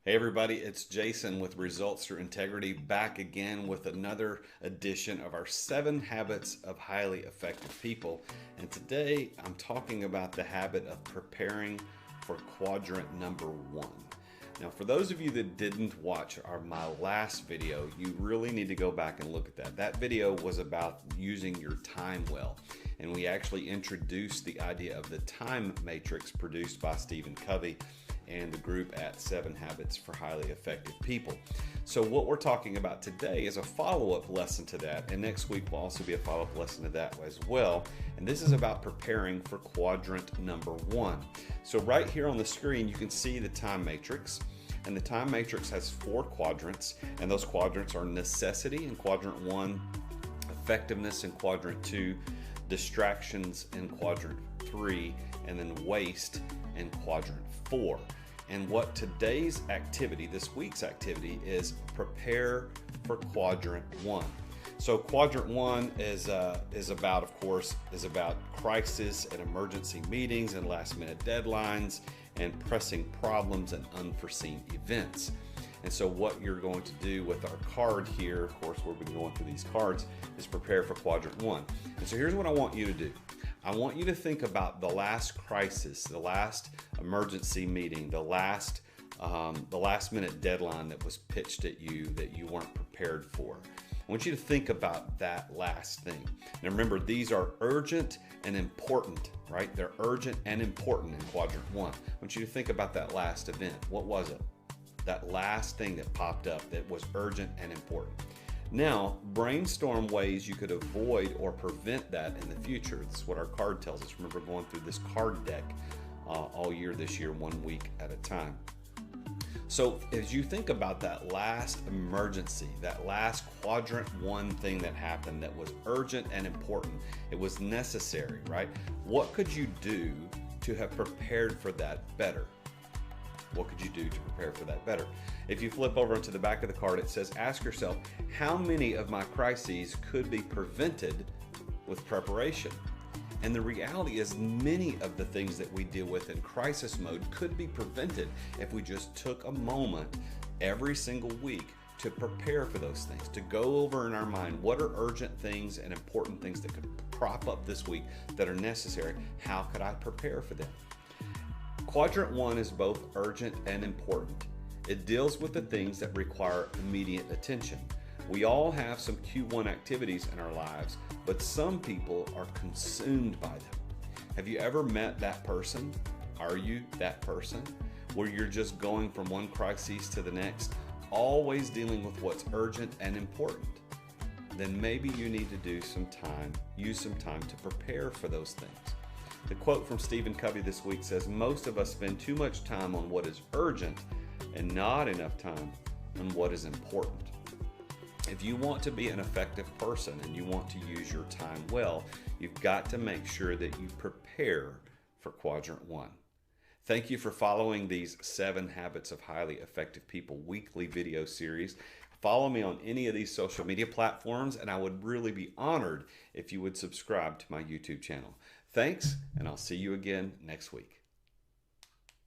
Hey everybody, it's Jason with Results Through Integrity, back again with another edition of our 7 Habits of Highly Effective People. And today I'm talking about the habit of preparing for quadrant number 1. Now, for those of you that didn't watch my last video, you really need to go back and look at that. That video was about using your time well. And we actually introduced the idea of the time matrix produced by Covey and the group at 7 Habits for Highly Effective People. So what we're talking about today is a follow-up lesson to that, and next week will also be a follow-up lesson to that as well. And this is about preparing for quadrant number 1. So right here on the screen you can see the time matrix, and the time matrix has 4 quadrants, and those quadrants are necessity in quadrant 1, effectiveness in quadrant 2, distractions in quadrant 3, and then waste in quadrant 4. And what today's activity, this week's activity, is prepare for quadrant 1. So quadrant 1 is about, of course, crisis and emergency meetings and last minute deadlines and pressing problems and unforeseen events. And so what you're going to do with our card here, of course, we've been going through these cards, is prepare for quadrant 1. And so here's what I want you to do. I want you to think about the last crisis, the last emergency meeting, the last minute deadline that was pitched at you that you weren't prepared for. I want you to think about that last thing. Now remember, these are urgent and important, right? They're urgent and important in quadrant 1. I want you to think about that last event. What was it? That last thing that popped up that was urgent and important. Now, brainstorm ways you could avoid or prevent that in the future. This is what our card tells us. Remember, going through this card deck all year this year, 1 week at a time. So as you think about that last emergency, that last quadrant 1 thing that happened that was urgent and important, it was necessary, right? What could you do to have prepared for that better? What could you do to prepare for that better? If you flip over into the back of the card, it says, ask yourself, how many of my crises could be prevented with preparation? And the reality is many of the things that we deal with in crisis mode could be prevented if we just took a moment every single week to prepare for those things, to go over in our mind what are urgent things and important things that could crop up this week that are necessary. How could I prepare for them? Quadrant 1 is both urgent and important. It deals with the things that require immediate attention. We all have some Q1 activities in our lives, but some people are consumed by them. Have you ever met that person? Are you that person? Where you're just going from one crisis to the next, always dealing with what's urgent and important. Then maybe you need to use some time to prepare for those things. The quote from Covey this week says, most of us spend too much time on what is urgent and not enough time on what is important. If you want to be an effective person and you want to use your time well, you've got to make sure that you prepare for quadrant 1. Thank you for following these 7 Habits of Highly Effective People weekly video series. Follow me on any of these social media platforms, and I would really be honored if you would subscribe to my YouTube channel. Thanks, and I'll see you again next week.